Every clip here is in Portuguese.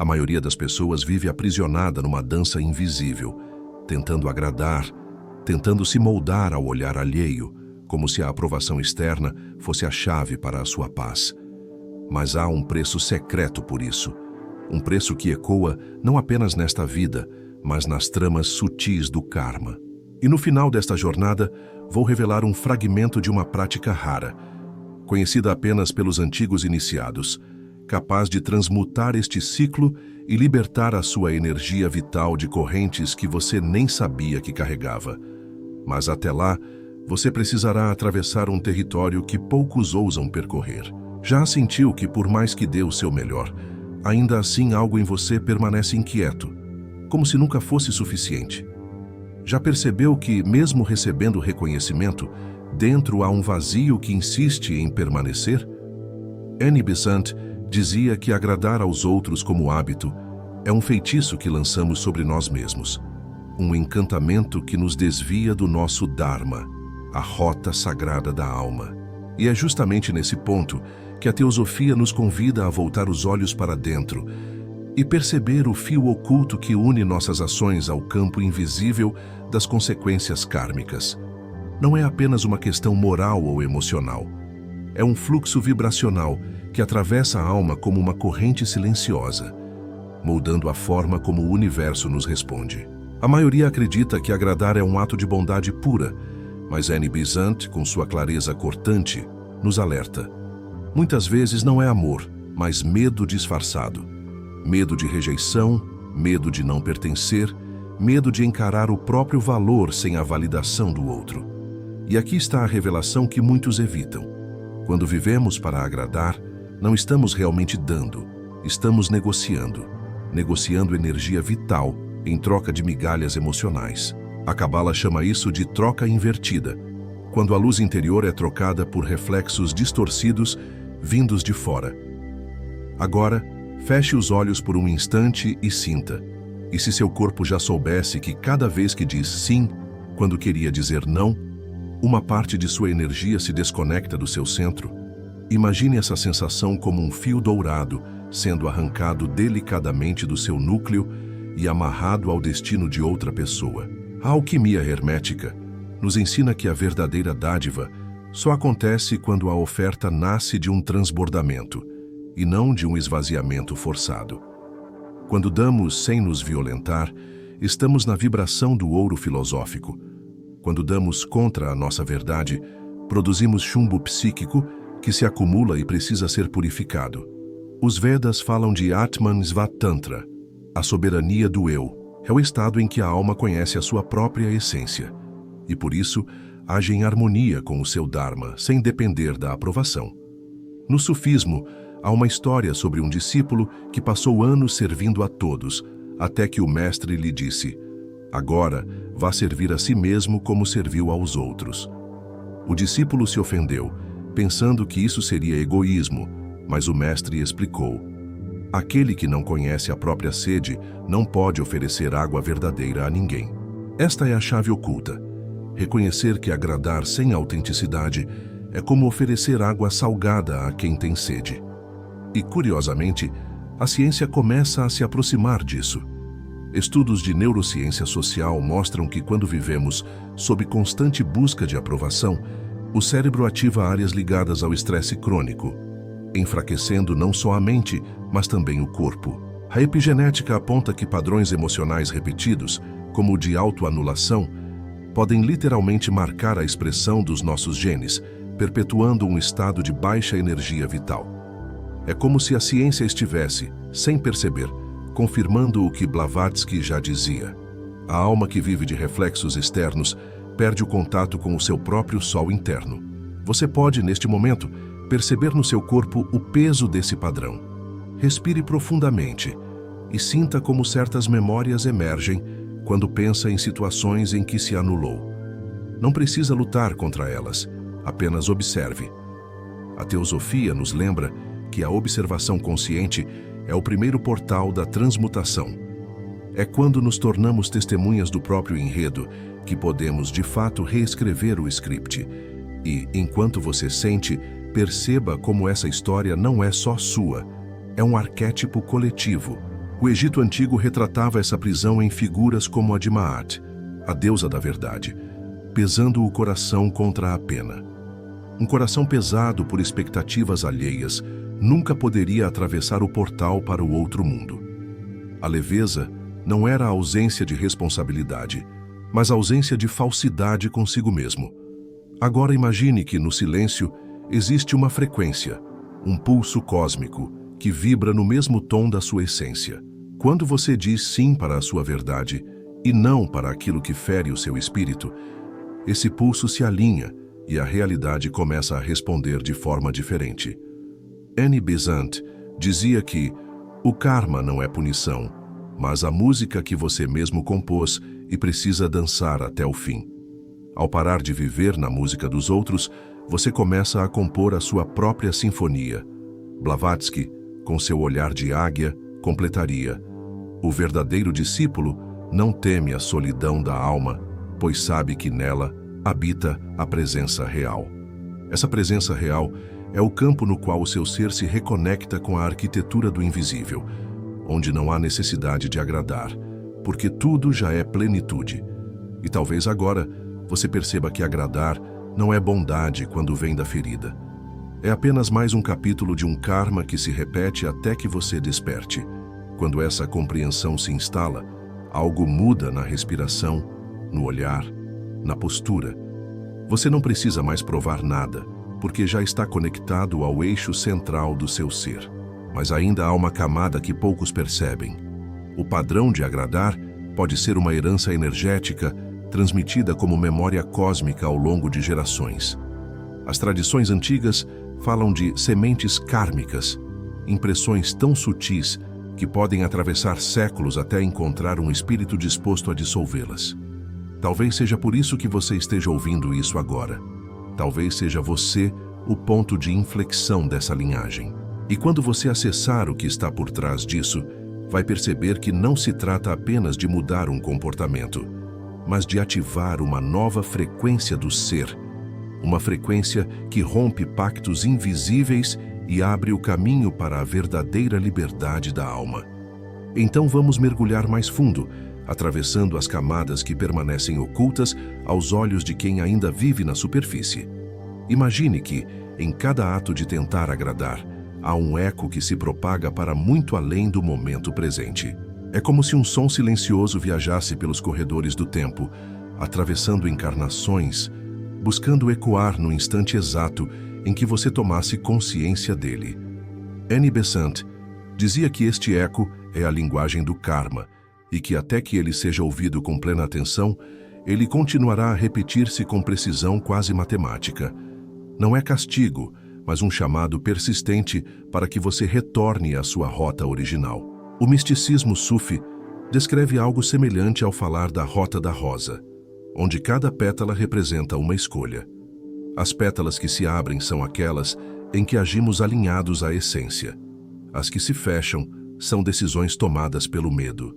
A maioria das pessoas vive aprisionada numa dança invisível, tentando agradar, tentando se moldar ao olhar alheio, como se a aprovação externa fosse a chave para a sua paz. Mas há um preço secreto por isso, um preço que ecoa não apenas nesta vida, mas nas tramas sutis do karma. E no final desta jornada, vou revelar um fragmento de uma prática rara, conhecida apenas pelos antigos iniciados, capaz de transmutar este ciclo e libertar a sua energia vital de correntes que você nem sabia que carregava. Mas até lá, você precisará atravessar um território que poucos ousam percorrer. Já sentiu que, por mais que dê o seu melhor, ainda assim algo em você permanece inquieto, como se nunca fosse suficiente? Já percebeu que, mesmo recebendo reconhecimento, dentro há um vazio que insiste em permanecer? Annie Besant dizia que agradar aos outros como hábito é um feitiço que lançamos sobre nós mesmos, um encantamento que nos desvia do nosso Dharma, a rota sagrada da alma. E é justamente nesse ponto que a teosofia nos convida a voltar os olhos para dentro e perceber o fio oculto que une nossas ações ao campo invisível das consequências kármicas. Não é apenas uma questão moral ou emocional. É um fluxo vibracional que atravessa a alma como uma corrente silenciosa, moldando a forma como o universo nos responde. A maioria acredita que agradar é um ato de bondade pura, mas Annie Besant, com sua clareza cortante, nos alerta. Muitas vezes não é amor, mas medo disfarçado. Medo de rejeição, medo de não pertencer, medo de encarar o próprio valor sem a validação do outro. E aqui está a revelação que muitos evitam. Quando vivemos para agradar, não estamos realmente dando, estamos negociando energia vital em troca de migalhas emocionais. A Cabala chama isso de troca invertida, quando a luz interior é trocada por reflexos distorcidos vindos de fora. Agora, feche os olhos por um instante e sinta. E se seu corpo já soubesse que cada vez que diz sim, quando queria dizer não, uma parte de sua energia se desconecta do seu centro? Imagine essa sensação como um fio dourado sendo arrancado delicadamente do seu núcleo e amarrado ao destino de outra pessoa. A alquimia hermética nos ensina que a verdadeira dádiva só acontece quando a oferta nasce de um transbordamento e não de um esvaziamento forçado. Quando damos sem nos violentar, estamos na vibração do ouro filosófico. Quando damos contra a nossa verdade, produzimos chumbo psíquico que se acumula e precisa ser purificado. Os Vedas falam de Atman Svatantra, a soberania do eu. É o estado em que a alma conhece a sua própria essência e, por isso, age em harmonia com o seu Dharma, sem depender da aprovação. No sufismo, há uma história sobre um discípulo que passou anos servindo a todos, até que o mestre lhe disse: "Agora, vá servir a si mesmo como serviu aos outros." O discípulo se ofendeu, pensando que isso seria egoísmo, mas o mestre explicou: "Aquele que não conhece a própria sede não pode oferecer água verdadeira a ninguém." Esta é a chave oculta. Reconhecer que agradar sem autenticidade é como oferecer água salgada a quem tem sede. E, curiosamente, a ciência começa a se aproximar disso. Estudos de neurociência social mostram que quando vivemos sob constante busca de aprovação, o cérebro ativa áreas ligadas ao estresse crônico, enfraquecendo não só a mente, mas também o corpo. A epigenética aponta que padrões emocionais repetidos, como o de autoanulação, podem literalmente marcar a expressão dos nossos genes, perpetuando um estado de baixa energia vital. É como se a ciência estivesse, sem perceber, confirmando o que Blavatsky já dizia. A alma que vive de reflexos externos perde o contato com o seu próprio sol interno. Você pode, neste momento, perceber no seu corpo o peso desse padrão. Respire profundamente e sinta como certas memórias emergem quando pensa em situações em que se anulou. Não precisa lutar contra elas, apenas observe. A teosofia nos lembra que a observação consciente é o primeiro portal da transmutação. É quando nos tornamos testemunhas do próprio enredo que podemos, de fato, reescrever o script. E, enquanto você sente, perceba como essa história não é só sua, é um arquétipo coletivo, O Egito Antigo retratava essa prisão em figuras como a de Maat, a deusa da verdade, pesando o coração contra a pena. Um coração pesado por expectativas alheias nunca poderia atravessar o portal para o outro mundo. A leveza não era a ausência de responsabilidade, mas a ausência de falsidade consigo mesmo. Agora imagine que, no silêncio, existe uma frequência, um pulso cósmico, que vibra no mesmo tom da sua essência. Quando você diz sim para a sua verdade e não para aquilo que fere o seu espírito, esse pulso se alinha e a realidade começa a responder de forma diferente. Annie Besant dizia que o karma não é punição, mas a música que você mesmo compôs e precisa dançar até o fim. Ao parar de viver na música dos outros, você começa a compor a sua própria sinfonia. Blavatsky, com seu olhar de águia, completaria: o verdadeiro discípulo não teme a solidão da alma, pois sabe que nela habita a presença real. Essa presença real é o campo no qual o seu ser se reconecta com a arquitetura do invisível, onde não há necessidade de agradar, porque tudo já é plenitude. E talvez agora você perceba que agradar não é bondade quando vem da ferida. É apenas mais um capítulo de um karma que se repete até que você desperte. Quando essa compreensão se instala, algo muda na respiração, no olhar, na postura. Você não precisa mais provar nada, porque já está conectado ao eixo central do seu ser. Mas ainda há uma camada que poucos percebem. O padrão de agradar pode ser uma herança energética transmitida como memória cósmica ao longo de gerações. As tradições antigas falam de sementes kármicas, impressões tão sutis que podem atravessar séculos até encontrar um espírito disposto a dissolvê-las. Talvez seja por isso que você esteja ouvindo isso agora. Talvez seja você o ponto de inflexão dessa linhagem. E quando você acessar o que está por trás disso, vai perceber que não se trata apenas de mudar um comportamento, mas de ativar uma nova frequência do ser, uma frequência que rompe pactos invisíveis e abre o caminho para a verdadeira liberdade da alma. Então vamos mergulhar mais fundo, atravessando as camadas que permanecem ocultas aos olhos de quem ainda vive na superfície. Imagine que, em cada ato de tentar agradar, há um eco que se propaga para muito além do momento presente. É como se um som silencioso viajasse pelos corredores do tempo, atravessando encarnações, buscando ecoar no instante exato em que você tomasse consciência dele. Annie Besant dizia que este eco é a linguagem do karma e que até que ele seja ouvido com plena atenção, ele continuará a repetir-se com precisão quase matemática. Não é castigo, mas um chamado persistente para que você retorne à sua rota original. O misticismo sufi descreve algo semelhante ao falar da Rota da Rosa, onde cada pétala representa uma escolha. As pétalas que se abrem são aquelas em que agimos alinhados à essência. As que se fecham são decisões tomadas pelo medo.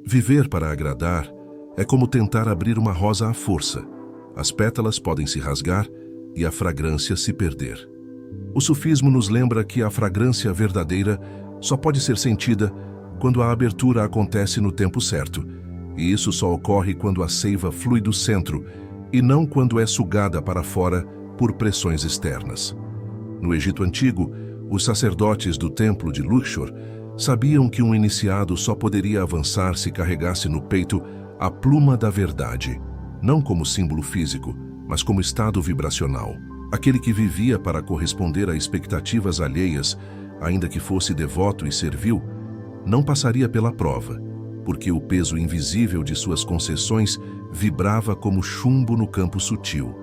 Viver para agradar é como tentar abrir uma rosa à força. As pétalas podem se rasgar e a fragrância se perder. O sufismo nos lembra que a fragrância verdadeira só pode ser sentida quando a abertura acontece no tempo certo, e isso só ocorre quando a seiva flui do centro e não quando é sugada para fora por pressões externas. No Egito Antigo, os sacerdotes do templo de Luxor sabiam que um iniciado só poderia avançar se carregasse no peito a pluma da verdade, não como símbolo físico, mas como estado vibracional. Aquele que vivia para corresponder a expectativas alheias, ainda que fosse devoto e servil, não passaria pela prova, porque o peso invisível de suas concessões vibrava como chumbo no campo sutil.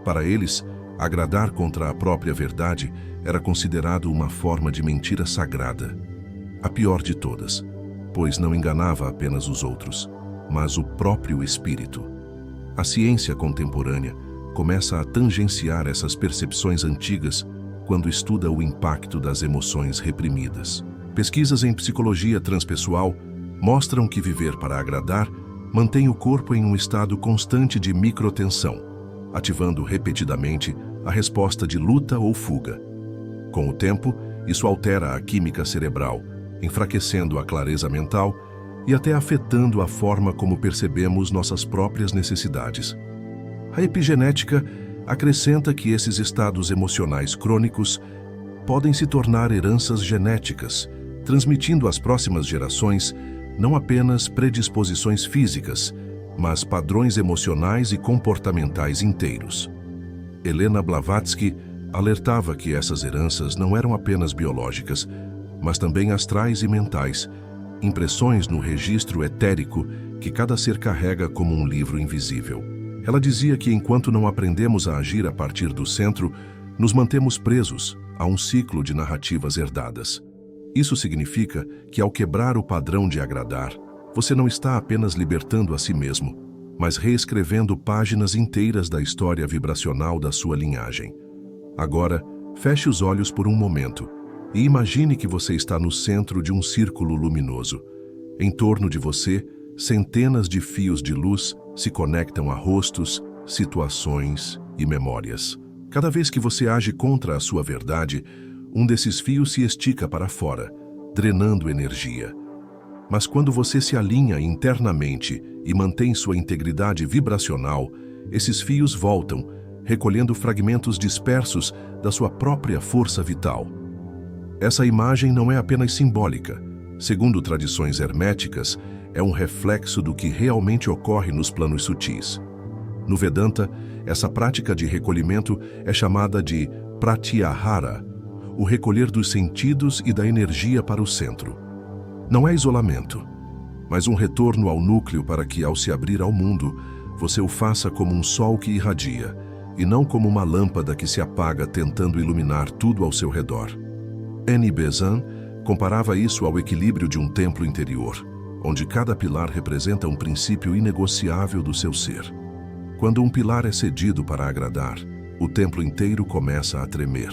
Para eles, agradar contra a própria verdade era considerado uma forma de mentira sagrada, a pior de todas, pois não enganava apenas os outros, mas o próprio espírito. A ciência contemporânea começa a tangenciar essas percepções antigas quando estuda o impacto das emoções reprimidas. Pesquisas em psicologia transpessoal mostram que viver para agradar mantém o corpo em um estado constante de microtensão, ativando repetidamente a resposta de luta ou fuga. Com o tempo, isso altera a química cerebral, enfraquecendo a clareza mental e até afetando a forma como percebemos nossas próprias necessidades. A epigenética acrescenta que esses estados emocionais crônicos podem se tornar heranças genéticas, transmitindo às próximas gerações não apenas predisposições físicas, mas padrões emocionais e comportamentais inteiros. Helena Blavatsky alertava que essas heranças não eram apenas biológicas, mas também astrais e mentais, impressões no registro etérico que cada ser carrega como um livro invisível. Ela dizia que enquanto não aprendemos a agir a partir do centro, nos mantemos presos a um ciclo de narrativas herdadas. Isso significa que, ao quebrar o padrão de agradar, você não está apenas libertando a si mesmo, mas reescrevendo páginas inteiras da história vibracional da sua linhagem. Agora, feche os olhos por um momento e imagine que você está no centro de um círculo luminoso. Em torno de você, centenas de fios de luz se conectam a rostos, situações e memórias. Cada vez que você age contra a sua verdade, um desses fios se estica para fora, drenando energia. Mas quando você se alinha internamente e mantém sua integridade vibracional, esses fios voltam, recolhendo fragmentos dispersos da sua própria força vital. Essa imagem não é apenas simbólica. Segundo tradições herméticas, é um reflexo do que realmente ocorre nos planos sutis. No Vedanta, essa prática de recolhimento é chamada de pratyahara, o recolher dos sentidos e da energia para o centro. Não é isolamento, mas um retorno ao núcleo para que, ao se abrir ao mundo, você o faça como um sol que irradia, e não como uma lâmpada que se apaga tentando iluminar tudo ao seu redor. Annie Besant comparava isso ao equilíbrio de um templo interior, onde cada pilar representa um princípio inegociável do seu ser. Quando um pilar é cedido para agradar, o templo inteiro começa a tremer.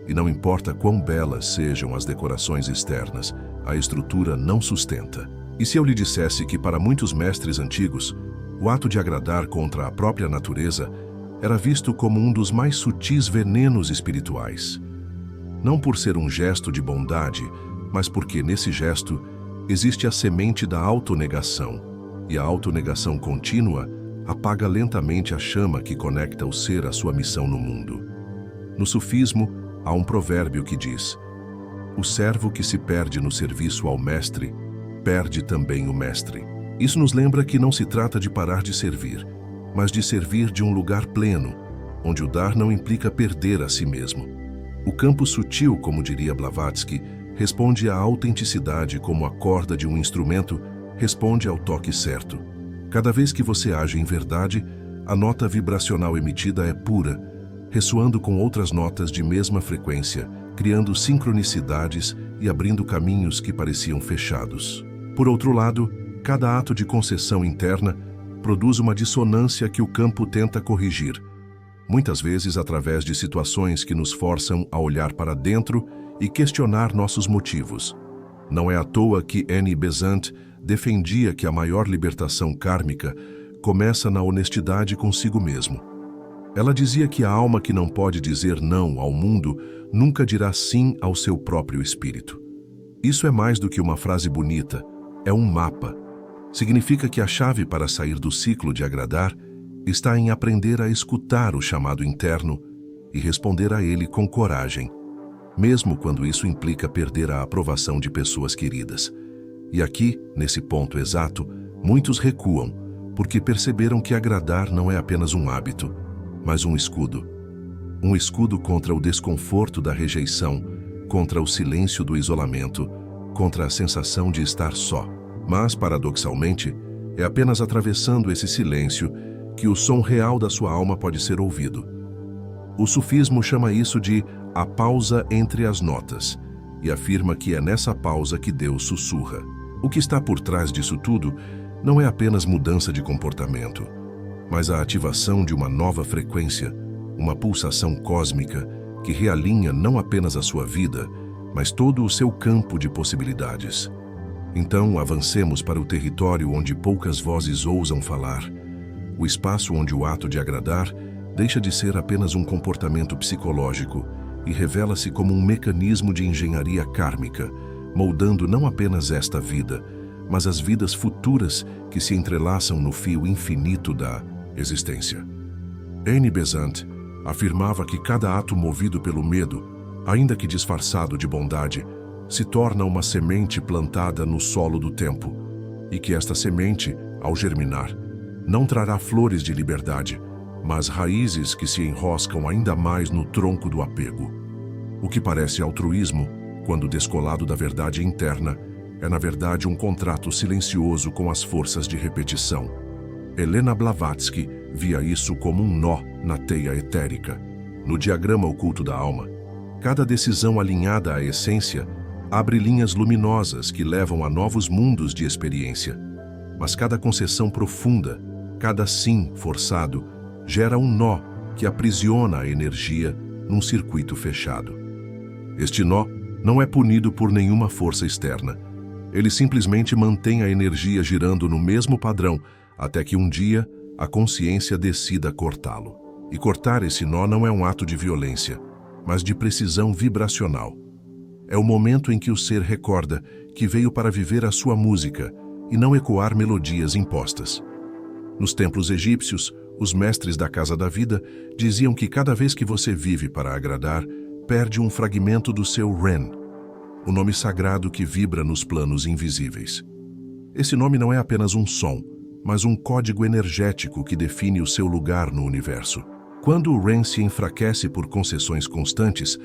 E não importa quão belas sejam as decorações externas, a estrutura não sustenta. E se eu lhe dissesse que para muitos mestres antigos, o ato de agradar contra a própria natureza era visto como um dos mais sutis venenos espirituais? Não por ser um gesto de bondade, mas porque nesse gesto existe a semente da autonegação, e a autonegação contínua apaga lentamente a chama que conecta o ser à sua missão no mundo. No sufismo, há um provérbio que diz: o servo que se perde no serviço ao mestre, perde também o mestre. Isso nos lembra que não se trata de parar de servir, mas de servir de um lugar pleno, onde o dar não implica perder a si mesmo. O campo sutil, como diria Blavatsky, responde à autenticidade como a corda de um instrumento responde ao toque certo. Cada vez que você age em verdade, a nota vibracional emitida é pura, ressoando com outras notas de mesma frequência, criando sincronicidades e abrindo caminhos que pareciam fechados. Por outro lado, cada ato de concessão interna produz uma dissonância que o campo tenta corrigir, muitas vezes através de situações que nos forçam a olhar para dentro e questionar nossos motivos. Não é à toa que Annie Besant defendia que a maior libertação kármica começa na honestidade consigo mesmo. Ela dizia que a alma que não pode dizer não ao mundo nunca dirá sim ao seu próprio espírito. Isso é mais do que uma frase bonita, é um mapa. Significa que a chave para sair do ciclo de agradar está em aprender a escutar o chamado interno e responder a ele com coragem, mesmo quando isso implica perder a aprovação de pessoas queridas. E aqui, nesse ponto exato, muitos recuam, porque perceberam que agradar não é apenas um hábito, mas um escudo. Um escudo contra o desconforto da rejeição, contra o silêncio do isolamento, contra a sensação de estar só. Mas, paradoxalmente, é apenas atravessando esse silêncio que o som real da sua alma pode ser ouvido. O sufismo chama isso de a pausa entre as notas e afirma que é nessa pausa que Deus sussurra. O que está por trás disso tudo não é apenas mudança de comportamento, mas a ativação de uma nova frequência, uma pulsação cósmica que realinha não apenas a sua vida, mas todo o seu campo de possibilidades. Então, avancemos para o território onde poucas vozes ousam falar, o espaço onde o ato de agradar deixa de ser apenas um comportamento psicológico e revela-se como um mecanismo de engenharia kármica, moldando não apenas esta vida, mas as vidas futuras que se entrelaçam no fio infinito da existência. Annie Besant afirmava que cada ato movido pelo medo, ainda que disfarçado de bondade, se torna uma semente plantada no solo do tempo, e que esta semente, ao germinar, não trará flores de liberdade, mas raízes que se enroscam ainda mais no tronco do apego. O que parece altruísmo, quando descolado da verdade interna, é na verdade um contrato silencioso com as forças de repetição. Helena Blavatsky via isso como um nó na teia etérica. No diagrama oculto da alma, cada decisão alinhada à essência abre linhas luminosas que levam a novos mundos de experiência. Mas cada concessão profunda, cada sim forçado, gera um nó que aprisiona a energia num circuito fechado. Este nó não é punido por nenhuma força externa. Ele simplesmente mantém a energia girando no mesmo padrão até que um dia a consciência decida cortá-lo. E cortar esse nó não é um ato de violência, mas de precisão vibracional. É o momento em que o ser recorda que veio para viver a sua música e não ecoar melodias impostas. Nos templos egípcios, os mestres da Casa da Vida diziam que cada vez que você vive para agradar, perde um fragmento do seu Ren, o nome sagrado que vibra nos planos invisíveis. Esse nome não é apenas um som, mas um código energético que define o seu lugar no universo. Quando o Ren se enfraquece por concessões constantes,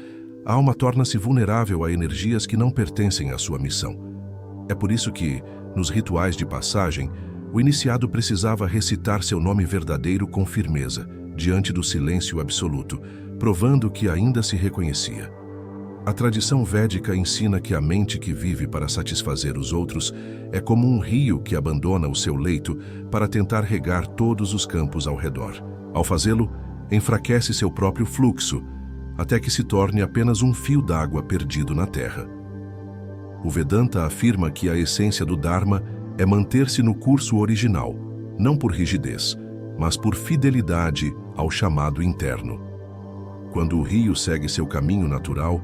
a alma torna-se vulnerável a energias que não pertencem à sua missão. É por isso que, nos rituais de passagem, o iniciado precisava recitar seu nome verdadeiro com firmeza, diante do silêncio absoluto, provando que ainda se reconhecia. A tradição védica ensina que a mente que vive para satisfazer os outros é como um rio que abandona o seu leito para tentar regar todos os campos ao redor. Ao fazê-lo, enfraquece seu próprio fluxo, até que se torne apenas um fio d'água perdido na terra. O Vedanta afirma que a essência do Dharma é manter-se no curso original, não por rigidez, mas por fidelidade ao chamado interno. Quando o rio segue seu caminho natural,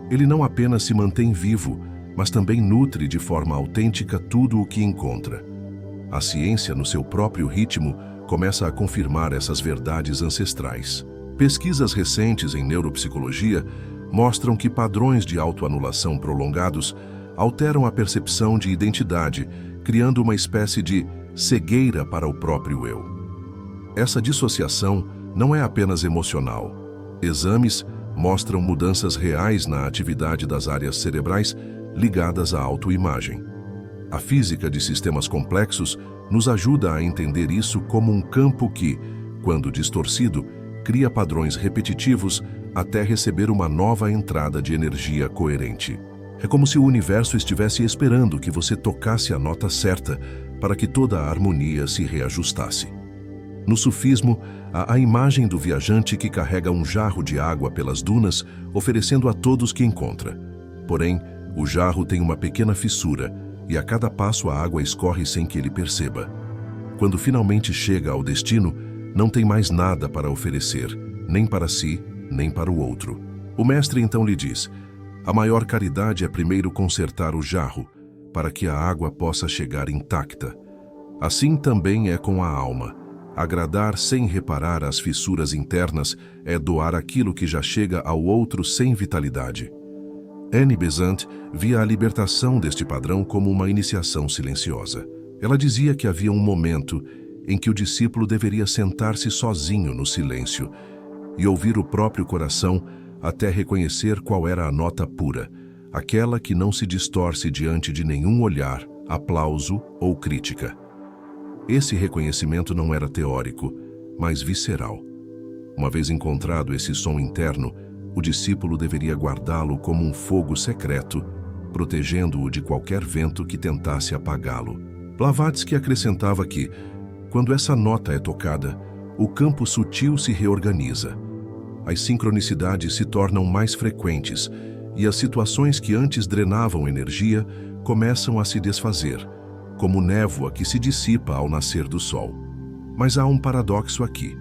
ele não apenas se mantém vivo, mas também nutre de forma autêntica tudo o que encontra. A ciência, no seu próprio ritmo, começa a confirmar essas verdades ancestrais. Pesquisas recentes em neuropsicologia mostram que padrões de autoanulação prolongados alteram a percepção de identidade, criando uma espécie de cegueira para o próprio eu. Essa dissociação não é apenas emocional. Exames mostram mudanças reais na atividade das áreas cerebrais ligadas à autoimagem. A física de sistemas complexos nos ajuda a entender isso como um campo que, quando distorcido, cria padrões repetitivos até receber uma nova entrada de energia coerente. É como se o universo estivesse esperando que você tocasse a nota certa para que toda a harmonia se reajustasse. No sufismo, há a imagem do viajante que carrega um jarro de água pelas dunas, oferecendo a todos que encontra. Porém, o jarro tem uma pequena fissura e a cada passo a água escorre sem que ele perceba. Quando finalmente chega ao destino, não tem mais nada para oferecer, nem para si, nem para o outro. O mestre então lhe diz: a maior caridade é primeiro consertar o jarro, para que a água possa chegar intacta. Assim também é com a alma. Agradar sem reparar as fissuras internas é doar aquilo que já chega ao outro sem vitalidade. Annie Besant via a libertação deste padrão como uma iniciação silenciosa. Ela dizia que havia um momento em que o discípulo deveria sentar-se sozinho no silêncio e ouvir o próprio coração até reconhecer qual era a nota pura, aquela que não se distorce diante de nenhum olhar, aplauso ou crítica. Esse reconhecimento não era teórico, mas visceral. Uma vez encontrado esse som interno, o discípulo deveria guardá-lo como um fogo secreto, protegendo-o de qualquer vento que tentasse apagá-lo. Blavatsky acrescentava que, quando essa nota é tocada, o campo sutil se reorganiza. As sincronicidades se tornam mais frequentes e as situações que antes drenavam energia começam a se desfazer, como névoa que se dissipa ao nascer do sol. Mas há um paradoxo aqui.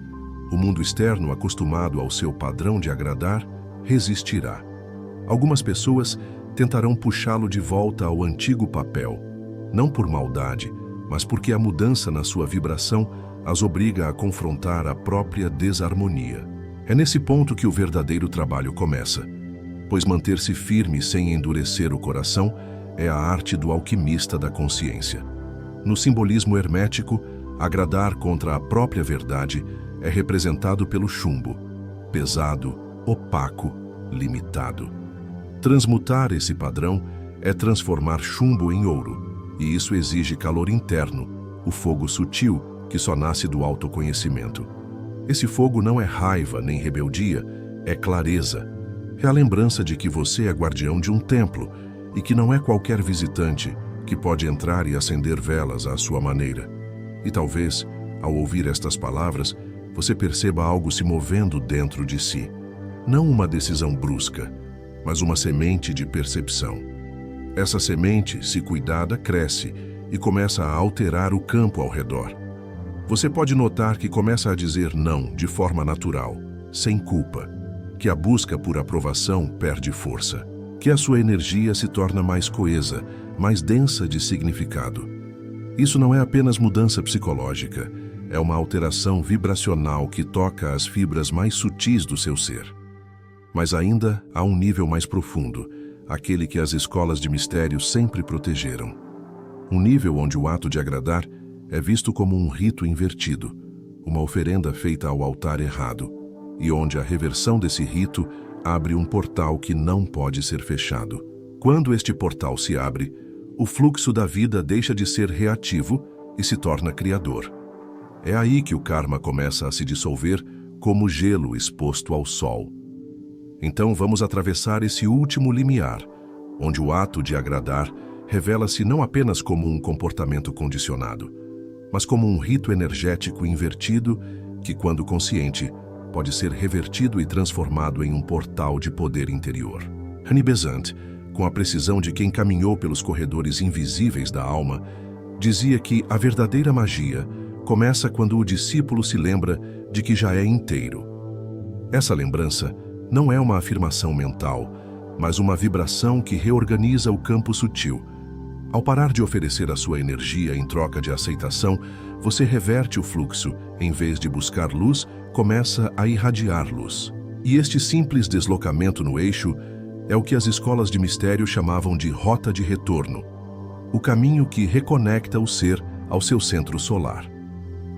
O mundo externo, acostumado ao seu padrão de agradar, resistirá. Algumas pessoas tentarão puxá-lo de volta ao antigo papel, não por maldade, mas porque a mudança na sua vibração as obriga a confrontar a própria desarmonia. É nesse ponto que o verdadeiro trabalho começa, pois manter-se firme sem endurecer o coração é a arte do alquimista da consciência. No simbolismo hermético, agradar contra a própria verdade é representado pelo chumbo, pesado, opaco, limitado. Transmutar esse padrão é transformar chumbo em ouro, e isso exige calor interno, o fogo sutil que só nasce do autoconhecimento. Esse fogo não é raiva nem rebeldia, é clareza. É a lembrança de que você é guardião de um templo e que não é qualquer visitante que pode entrar e acender velas à sua maneira. E talvez, ao ouvir estas palavras, você perceba algo se movendo dentro de si. Não uma decisão brusca, mas uma semente de percepção. Essa semente, se cuidada, cresce e começa a alterar o campo ao redor. Você pode notar que começa a dizer não de forma natural, sem culpa, que a busca por aprovação perde força, que a sua energia se torna mais coesa, mais densa de significado. Isso não é apenas mudança psicológica, é uma alteração vibracional que toca as fibras mais sutis do seu ser. Mas ainda há um nível mais profundo, aquele que as escolas de mistério sempre protegeram. Um nível onde o ato de agradar é visto como um rito invertido, uma oferenda feita ao altar errado, e onde a reversão desse rito abre um portal que não pode ser fechado. Quando este portal se abre, o fluxo da vida deixa de ser reativo e se torna criador. É aí que o karma começa a se dissolver como gelo exposto ao sol. Então vamos atravessar esse último limiar, onde o ato de agradar revela-se não apenas como um comportamento condicionado, mas como um rito energético invertido que, quando consciente, pode ser revertido e transformado em um portal de poder interior. Annie Besant, com a precisão de quem caminhou pelos corredores invisíveis da alma, dizia que a verdadeira magia começa quando o discípulo se lembra de que já é inteiro. Essa lembrança não é uma afirmação mental, mas uma vibração que reorganiza o campo sutil. Ao parar de oferecer a sua energia em troca de aceitação, você reverte o fluxo, em vez de buscar luz, começa a irradiar luz. E este simples deslocamento no eixo é o que as escolas de mistério chamavam de rota de retorno, o caminho que reconecta o ser ao seu centro solar.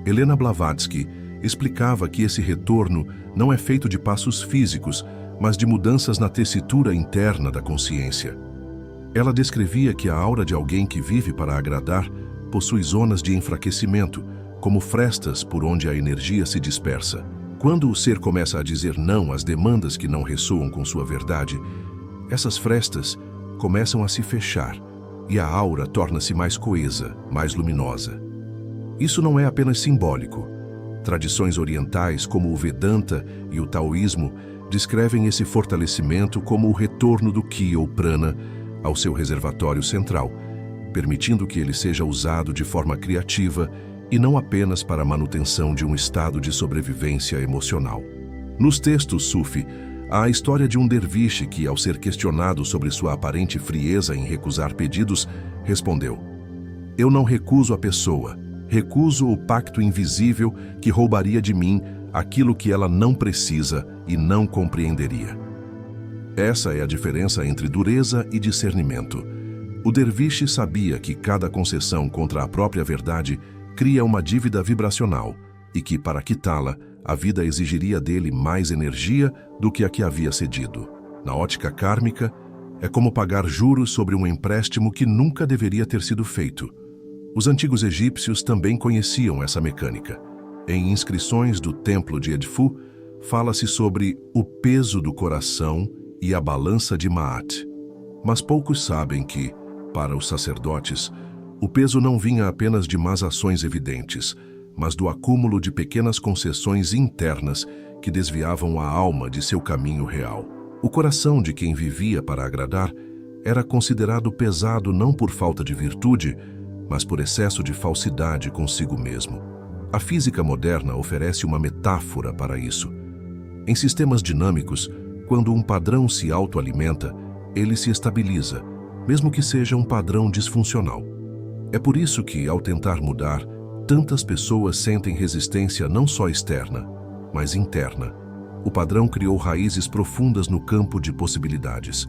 Helena Blavatsky explicava que esse retorno não é feito de passos físicos, mas de mudanças na tessitura interna da consciência. Ela descrevia que a aura de alguém que vive para agradar possui zonas de enfraquecimento, como frestas por onde a energia se dispersa. Quando o ser começa a dizer não às demandas que não ressoam com sua verdade, essas frestas começam a se fechar e a aura torna-se mais coesa, mais luminosa. Isso não é apenas simbólico. Tradições orientais como o Vedanta e o Taoísmo descrevem esse fortalecimento como o retorno do Ki ou Prana ao seu reservatório central, permitindo que ele seja usado de forma criativa e não apenas para a manutenção de um estado de sobrevivência emocional. Nos textos Sufi, há a história de um derviche que, ao ser questionado sobre sua aparente frieza em recusar pedidos, respondeu: "Eu não recuso a pessoa, recuso o pacto invisível que roubaria de mim aquilo que ela não precisa e não compreenderia." Essa é a diferença entre dureza e discernimento. O derviche sabia que cada concessão contra a própria verdade cria uma dívida vibracional e que, para quitá-la, a vida exigiria dele mais energia do que a que havia cedido. Na ótica kármica, é como pagar juros sobre um empréstimo que nunca deveria ter sido feito. Os antigos egípcios também conheciam essa mecânica. Em inscrições do templo de Edfu, fala-se sobre o peso do coração e a balança de Maat. Mas poucos sabem que, para os sacerdotes, o peso não vinha apenas de más ações evidentes, mas do acúmulo de pequenas concessões internas que desviavam a alma de seu caminho real. O coração de quem vivia para agradar era considerado pesado não por falta de virtude, mas por excesso de falsidade consigo mesmo. A física moderna oferece uma metáfora para isso. Em sistemas dinâmicos, quando um padrão se autoalimenta, ele se estabiliza, mesmo que seja um padrão disfuncional. É por isso que, ao tentar mudar, tantas pessoas sentem resistência não só externa, mas interna. O padrão criou raízes profundas no campo de possibilidades.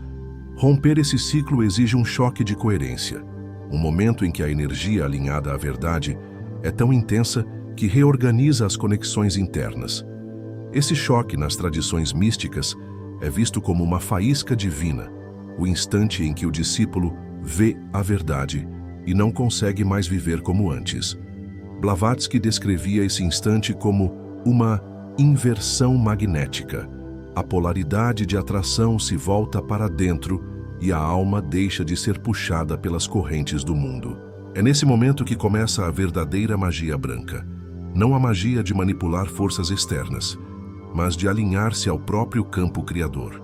Romper esse ciclo exige um choque de coerência, um momento em que a energia alinhada à verdade é tão intensa que reorganiza as conexões internas. Esse choque nas tradições místicas é visto como uma faísca divina, o instante em que o discípulo vê a verdade e não consegue mais viver como antes. Blavatsky descrevia esse instante como uma inversão magnética. A polaridade de atração se volta para dentro e a alma deixa de ser puxada pelas correntes do mundo. É nesse momento que começa a verdadeira magia branca. Não a magia de manipular forças externas, mas de alinhar-se ao próprio campo criador.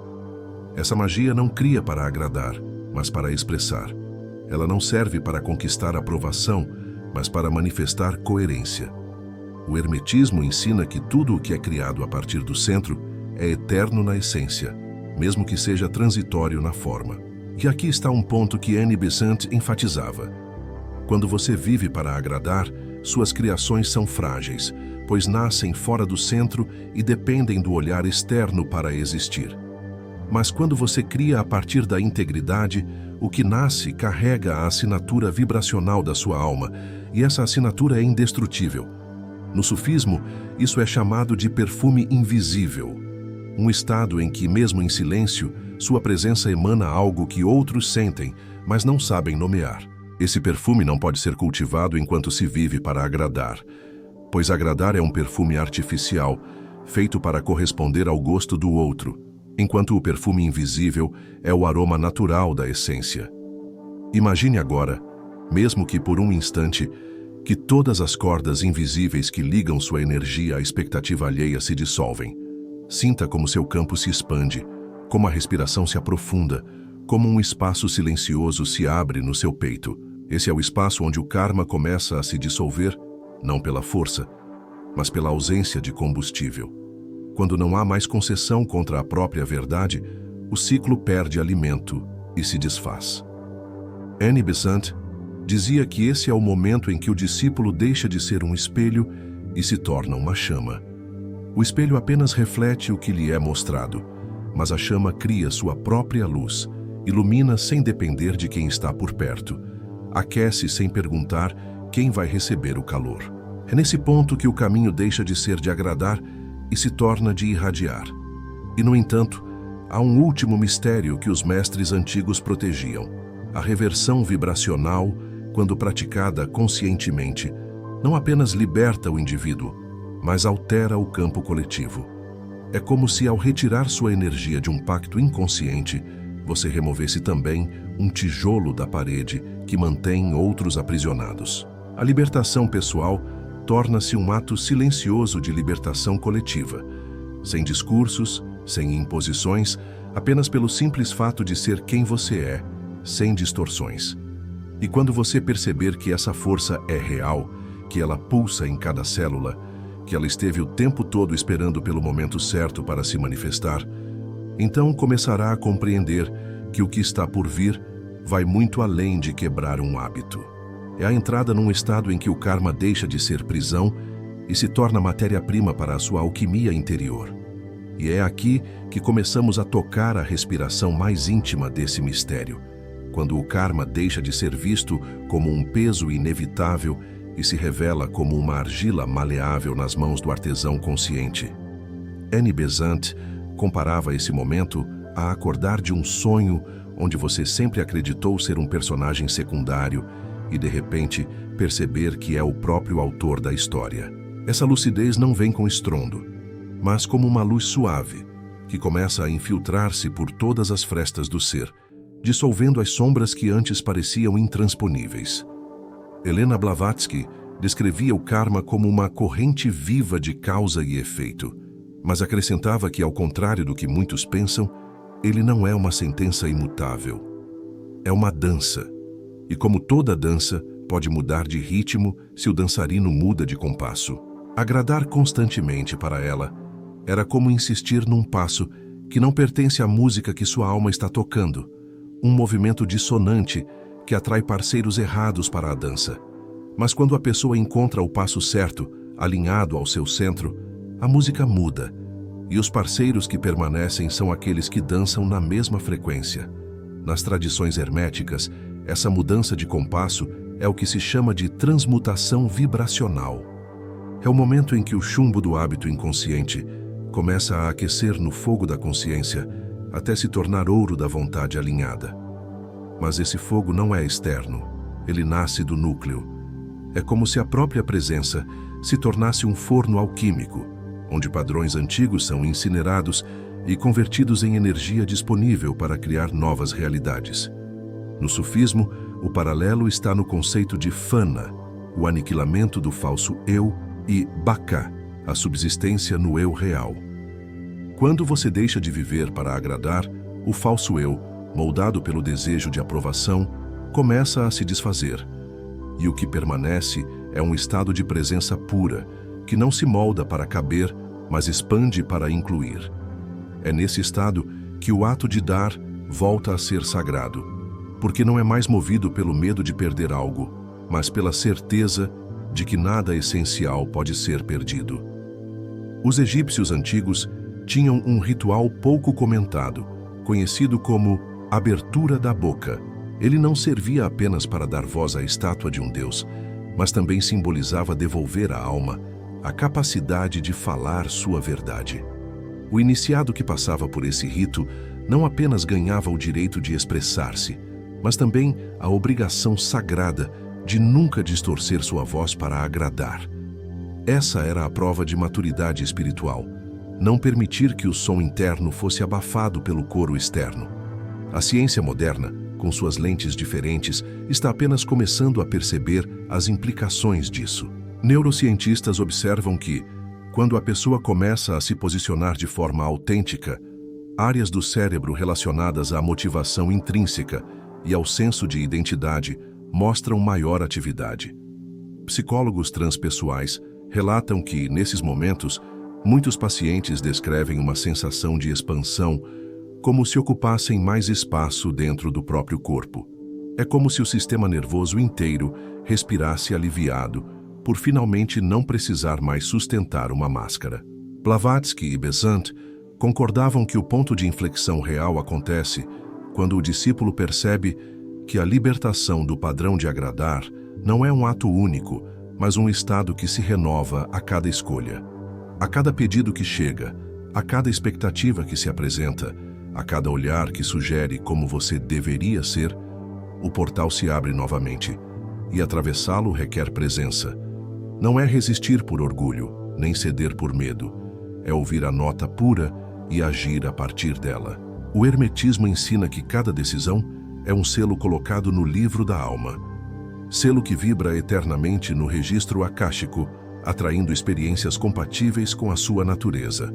Essa magia não cria para agradar, mas para expressar. Ela não serve para conquistar aprovação, mas para manifestar coerência. O hermetismo ensina que tudo o que é criado a partir do centro é eterno na essência, mesmo que seja transitório na forma. E aqui está um ponto que Annie Besant enfatizava. Quando você vive para agradar, suas criações são frágeis, pois nascem fora do centro e dependem do olhar externo para existir. Mas quando você cria a partir da integridade, o que nasce carrega a assinatura vibracional da sua alma, e essa assinatura é indestrutível. No sufismo, isso é chamado de perfume invisível, um estado em que, mesmo em silêncio, sua presença emana algo que outros sentem, mas não sabem nomear. Esse perfume não pode ser cultivado enquanto se vive para agradar, pois agradar é um perfume artificial, feito para corresponder ao gosto do outro, enquanto o perfume invisível é o aroma natural da essência. Imagine agora, mesmo que por um instante, que todas as cordas invisíveis que ligam sua energia à expectativa alheia se dissolvem. Sinta como seu campo se expande, como a respiração se aprofunda, como um espaço silencioso se abre no seu peito. Esse é o espaço onde o karma começa a se dissolver, não pela força, mas pela ausência de combustível. Quando não há mais concessão contra a própria verdade, o ciclo perde alimento e se desfaz. Annie Besant dizia que esse é o momento em que o discípulo deixa de ser um espelho e se torna uma chama. O espelho apenas reflete o que lhe é mostrado, mas a chama cria sua própria luz, ilumina sem depender de quem está por perto, aquece sem perguntar quem vai receber o calor. É nesse ponto que o caminho deixa de ser de agradar e se torna de irradiar. E, no entanto, há um último mistério que os mestres antigos protegiam: a reversão vibracional, quando praticada conscientemente, não apenas liberta o indivíduo, mas altera o campo coletivo. É como se, ao retirar sua energia de um pacto inconsciente, você removesse também um tijolo da parede que mantém outros aprisionados. A libertação pessoal torna-se um ato silencioso de libertação coletiva, sem discursos, sem imposições, apenas pelo simples fato de ser quem você é, sem distorções. E quando você perceber que essa força é real, que ela pulsa em cada célula, que ela esteve o tempo todo esperando pelo momento certo para se manifestar, então começará a compreender que o que está por vir vai muito além de quebrar um hábito. É a entrada num estado em que o karma deixa de ser prisão e se torna matéria-prima para a sua alquimia interior. E é aqui que começamos a tocar a respiração mais íntima desse mistério, quando o karma deixa de ser visto como um peso inevitável e se revela como uma argila maleável nas mãos do artesão consciente. Annie Besant comparava esse momento a acordar de um sonho onde você sempre acreditou ser um personagem secundário e, de repente, perceber que é o próprio autor da história. Essa lucidez não vem com estrondo, mas como uma luz suave, que começa a infiltrar-se por todas as frestas do ser, dissolvendo as sombras que antes pareciam intransponíveis. Helena Blavatsky descrevia o karma como uma corrente viva de causa e efeito, mas acrescentava que, ao contrário do que muitos pensam, ele não é uma sentença imutável. É uma dança. E como toda dança, pode mudar de ritmo se o dançarino muda de compasso. Agradar constantemente para ela era como insistir num passo que não pertence à música que sua alma está tocando, um movimento dissonante que atrai parceiros errados para a dança. Mas quando a pessoa encontra o passo certo, alinhado ao seu centro, a música muda, e os parceiros que permanecem são aqueles que dançam na mesma frequência. Nas tradições herméticas, essa mudança de compasso é o que se chama de transmutação vibracional. É o momento em que o chumbo do hábito inconsciente começa a aquecer no fogo da consciência até se tornar ouro da vontade alinhada. Mas esse fogo não é externo, ele nasce do núcleo. É como se a própria presença se tornasse um forno alquímico, onde padrões antigos são incinerados e convertidos em energia disponível para criar novas realidades. No sufismo, o paralelo está no conceito de fana, o aniquilamento do falso eu, e baka, a subsistência no eu real. Quando você deixa de viver para agradar, o falso eu, moldado pelo desejo de aprovação, começa a se desfazer. E o que permanece é um estado de presença pura, que não se molda para caber, mas expande para incluir. É nesse estado que o ato de dar volta a ser sagrado, porque não é mais movido pelo medo de perder algo, mas pela certeza de que nada essencial pode ser perdido. Os egípcios antigos tinham um ritual pouco comentado, conhecido como abertura da boca. Ele não servia apenas para dar voz à estátua de um deus, mas também simbolizava devolver à alma a capacidade de falar sua verdade. O iniciado que passava por esse rito não apenas ganhava o direito de expressar-se, mas também a obrigação sagrada de nunca distorcer sua voz para agradar. Essa era a prova de maturidade espiritual, não permitir que o som interno fosse abafado pelo coro externo. A ciência moderna, com suas lentes diferentes, está apenas começando a perceber as implicações disso. Neurocientistas observam que, quando a pessoa começa a se posicionar de forma autêntica, áreas do cérebro relacionadas à motivação intrínseca e ao senso de identidade mostram maior atividade. Psicólogos transpessoais relatam que, nesses momentos, muitos pacientes descrevem uma sensação de expansão, como se ocupassem mais espaço dentro do próprio corpo. É como se o sistema nervoso inteiro respirasse aliviado, por finalmente não precisar mais sustentar uma máscara. Blavatsky e Besant concordavam que o ponto de inflexão real acontece quando o discípulo percebe que a libertação do padrão de agradar não é um ato único, mas um estado que se renova a cada escolha. A cada pedido que chega, a cada expectativa que se apresenta, a cada olhar que sugere como você deveria ser, o portal se abre novamente, e atravessá-lo requer presença. Não é resistir por orgulho, nem ceder por medo. É ouvir a nota pura e agir a partir dela. O hermetismo ensina que cada decisão é um selo colocado no livro da alma. Selo que vibra eternamente no registro akáshico, atraindo experiências compatíveis com a sua natureza.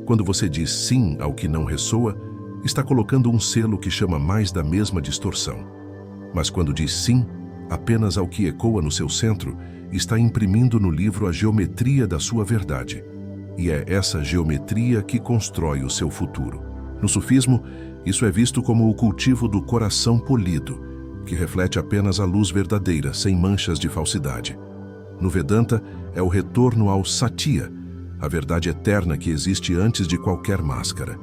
Quando você diz sim ao que não ressoa, está colocando um selo que chama mais da mesma distorção. Mas quando diz sim apenas ao que ecoa no seu centro, está imprimindo no livro a geometria da sua verdade. E é essa geometria que constrói o seu futuro. No sufismo, isso é visto como o cultivo do coração polido, que reflete apenas a luz verdadeira, sem manchas de falsidade. No Vedanta, é o retorno ao Satya, a verdade eterna que existe antes de qualquer máscara.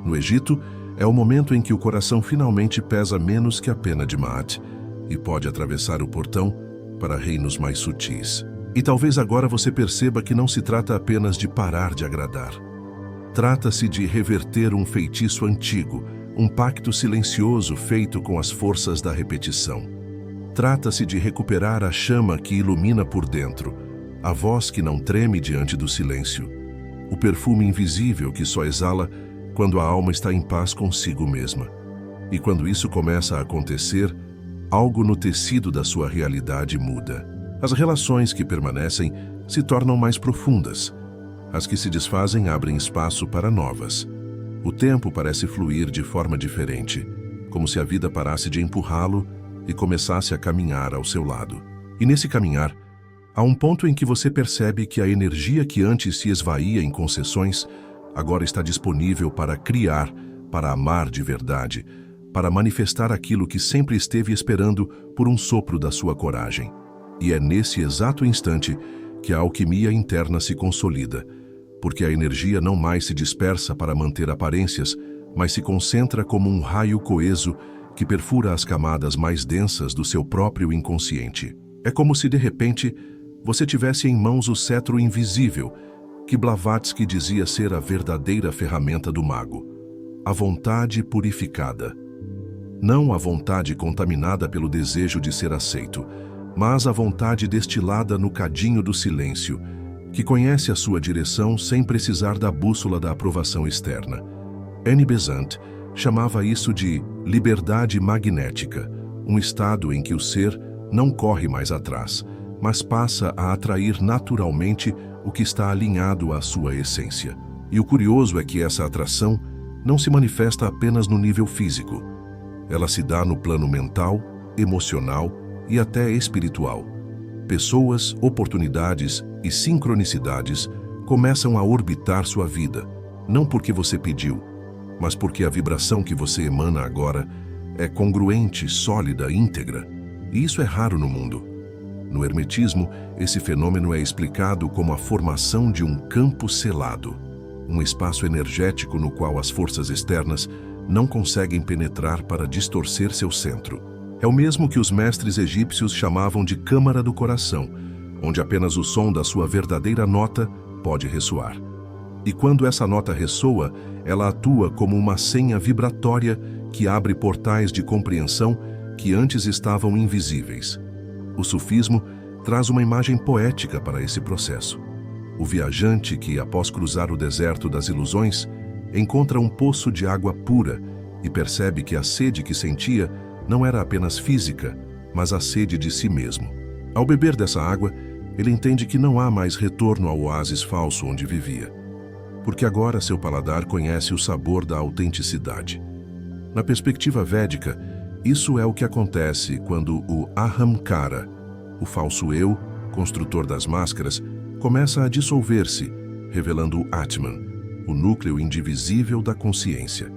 No Egito, é o momento em que o coração finalmente pesa menos que a pena de Maat e pode atravessar o portão para reinos mais sutis. E talvez agora você perceba que não se trata apenas de parar de agradar. Trata-se de reverter um feitiço antigo, um pacto silencioso feito com as forças da repetição. Trata-se de recuperar a chama que ilumina por dentro, a voz que não treme diante do silêncio, o perfume invisível que só exala quando a alma está em paz consigo mesma. E quando isso começa a acontecer, algo no tecido da sua realidade muda. As relações que permanecem se tornam mais profundas. As que se desfazem abrem espaço para novas. O tempo parece fluir de forma diferente, como se a vida parasse de empurrá-lo e começasse a caminhar ao seu lado. E nesse caminhar, há um ponto em que você percebe que a energia que antes se esvaía em concessões, agora está disponível para criar, para amar de verdade, para manifestar aquilo que sempre esteve esperando por um sopro da sua coragem. E é nesse exato instante que a alquimia interna se consolida, porque a energia não mais se dispersa para manter aparências, mas se concentra como um raio coeso que perfura as camadas mais densas do seu próprio inconsciente. É como se, de repente, você tivesse em mãos o cetro invisível, que Blavatsky dizia ser a verdadeira ferramenta do mago. A vontade purificada. Não a vontade contaminada pelo desejo de ser aceito, mas a vontade destilada no cadinho do silêncio, que conhece a sua direção sem precisar da bússola da aprovação externa. Annie Besant chamava isso de liberdade magnética, um estado em que o ser não corre mais atrás, mas passa a atrair naturalmente o que está alinhado à sua essência. E o curioso é que essa atração não se manifesta apenas no nível físico. Ela se dá no plano mental, emocional e até espiritual. Pessoas, oportunidades e sincronicidades começam a orbitar sua vida, não porque você pediu, mas porque a vibração que você emana agora é congruente, sólida, íntegra. E isso é raro no mundo. No hermetismo, esse fenômeno é explicado como a formação de um campo selado, um espaço energético no qual as forças externas não conseguem penetrar para distorcer seu centro. É o mesmo que os mestres egípcios chamavam de câmara do coração, onde apenas o som da sua verdadeira nota pode ressoar. E quando essa nota ressoa, ela atua como uma senha vibratória que abre portais de compreensão que antes estavam invisíveis. O sufismo traz uma imagem poética para esse processo. O viajante que, após cruzar o deserto das ilusões, encontra um poço de água pura e percebe que a sede que sentia não era apenas física, mas a sede de si mesmo. Ao beber dessa água, ele entende que não há mais retorno ao oásis falso onde vivia, porque agora seu paladar conhece o sabor da autenticidade. Na perspectiva védica, isso é o que acontece quando o Ahamkara, o falso eu, construtor das máscaras, começa a dissolver-se, revelando o Atman, o núcleo indivisível da consciência.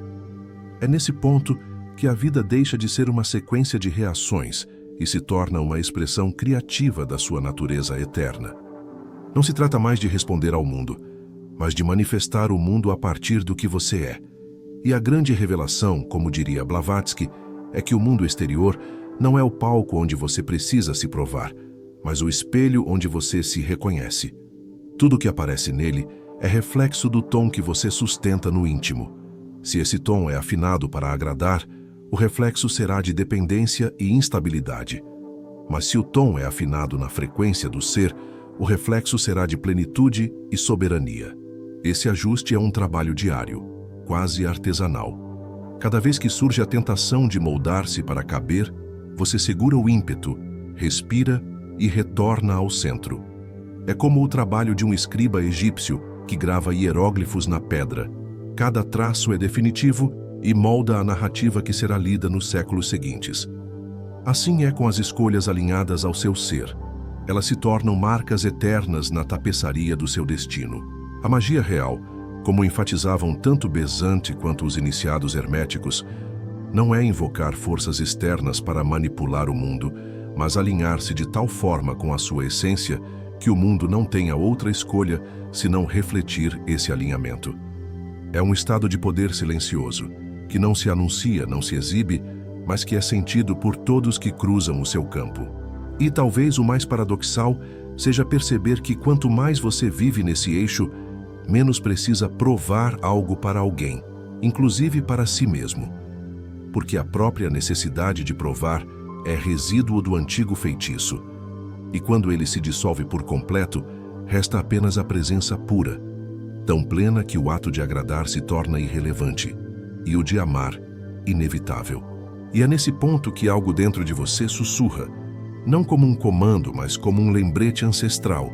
É nesse ponto que a vida deixa de ser uma sequência de reações e se torna uma expressão criativa da sua natureza eterna. Não se trata mais de responder ao mundo, mas de manifestar o mundo a partir do que você é. E a grande revelação, como diria Blavatsky, é que o mundo exterior não é o palco onde você precisa se provar, mas o espelho onde você se reconhece. Tudo que aparece nele é reflexo do tom que você sustenta no íntimo. Se esse tom é afinado para agradar, o reflexo será de dependência e instabilidade. Mas se o tom é afinado na frequência do ser, o reflexo será de plenitude e soberania. Esse ajuste é um trabalho diário, quase artesanal. Cada vez que surge a tentação de moldar-se para caber, você segura o ímpeto, respira e retorna ao centro. É como o trabalho de um escriba egípcio que grava hieróglifos na pedra. Cada traço é definitivo e molda a narrativa que será lida nos séculos seguintes. Assim é com as escolhas alinhadas ao seu ser. Elas se tornam marcas eternas na tapeçaria do seu destino. A magia real, como enfatizavam tanto Besant quanto os iniciados herméticos, não é invocar forças externas para manipular o mundo, mas alinhar-se de tal forma com a sua essência que o mundo não tenha outra escolha senão refletir esse alinhamento. É um estado de poder silencioso, que não se anuncia, não se exibe, mas que é sentido por todos que cruzam o seu campo. E talvez o mais paradoxal seja perceber que quanto mais você vive nesse eixo, menos precisa provar algo para alguém, inclusive para si mesmo. Porque a própria necessidade de provar é resíduo do antigo feitiço. E quando ele se dissolve por completo, resta apenas a presença pura, tão plena que o ato de agradar se torna irrelevante, e o de amar, inevitável. E é nesse ponto que algo dentro de você sussurra, não como um comando, mas como um lembrete ancestral,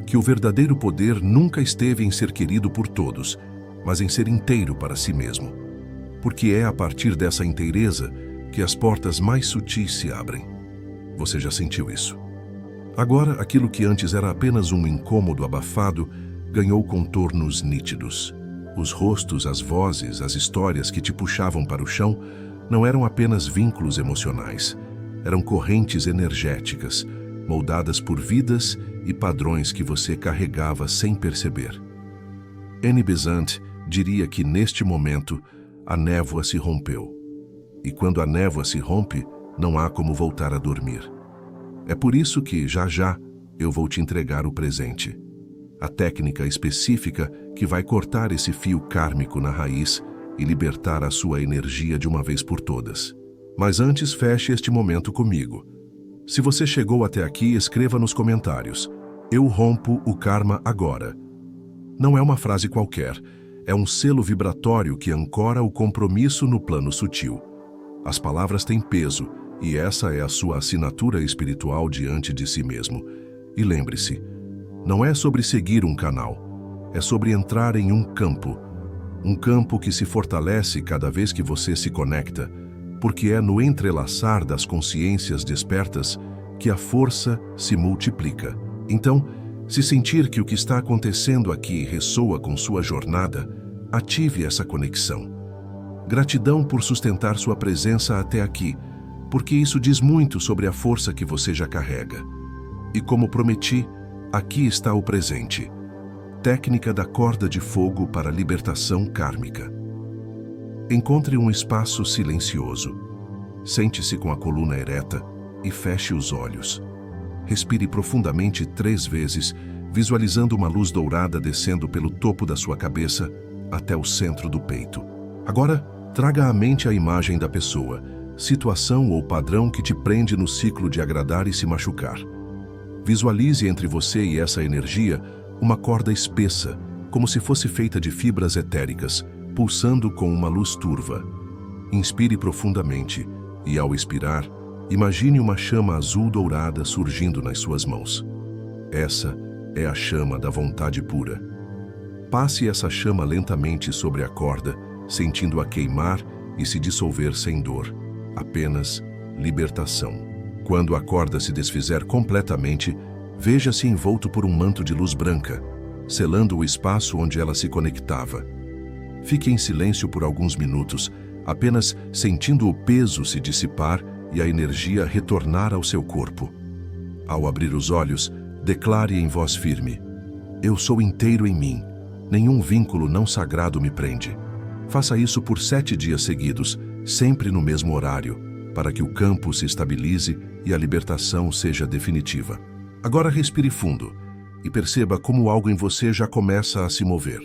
que o verdadeiro poder nunca esteve em ser querido por todos, mas em ser inteiro para si mesmo. Porque é a partir dessa inteireza que as portas mais sutis se abrem. Você já sentiu isso? Agora, aquilo que antes era apenas um incômodo abafado, ganhou contornos nítidos. Os rostos, as vozes, as histórias que te puxavam para o chão não eram apenas vínculos emocionais, eram correntes energéticas, moldadas por vidas e padrões que você carregava sem perceber. Annie Besant diria que, neste momento, a névoa se rompeu. E quando a névoa se rompe, não há como voltar a dormir. É por isso que, já já, eu vou te entregar o presente. A técnica específica que vai cortar esse fio kármico na raiz e libertar a sua energia de uma vez por todas. Mas antes, feche este momento comigo. Se você chegou até aqui, escreva nos comentários: "Eu rompo o karma agora". Não é uma frase qualquer, é um selo vibratório que ancora o compromisso no plano sutil. As palavras têm peso, e essa é a sua assinatura espiritual diante de si mesmo. E lembre-se, não é sobre seguir um canal, é sobre entrar em um campo que se fortalece cada vez que você se conecta, porque é no entrelaçar das consciências despertas que a força se multiplica. Então, se sentir que o que está acontecendo aqui ressoa com sua jornada, ative essa conexão. Gratidão por sustentar sua presença até aqui, porque isso diz muito sobre a força que você já carrega. E como prometi, aqui está o presente. Técnica da corda de fogo para libertação kármica. Encontre um espaço silencioso. Sente-se com a coluna ereta e feche os olhos. Respire profundamente 3 vezes, visualizando uma luz dourada descendo pelo topo da sua cabeça até o centro do peito. Agora, traga à mente a imagem da pessoa, situação ou padrão que te prende no ciclo de agradar e se machucar. Visualize entre você e essa energia uma corda espessa, como se fosse feita de fibras etéricas, pulsando com uma luz turva. Inspire profundamente e, ao expirar, imagine uma chama azul dourada surgindo nas suas mãos. Essa é a chama da vontade pura. Passe essa chama lentamente sobre a corda, sentindo-a queimar e se dissolver sem dor. Apenas libertação. Quando a corda se desfizer completamente, veja-se envolto por um manto de luz branca, selando o espaço onde ela se conectava. Fique em silêncio por alguns minutos, apenas sentindo o peso se dissipar e a energia retornar ao seu corpo. Ao abrir os olhos, declare em voz firme: "Eu sou inteiro em mim. Nenhum vínculo não sagrado me prende." Faça isso por 7 dias seguidos, sempre no mesmo horário, para que o campo se estabilize e a libertação seja definitiva. Agora respire fundo e perceba como algo em você já começa a se mover.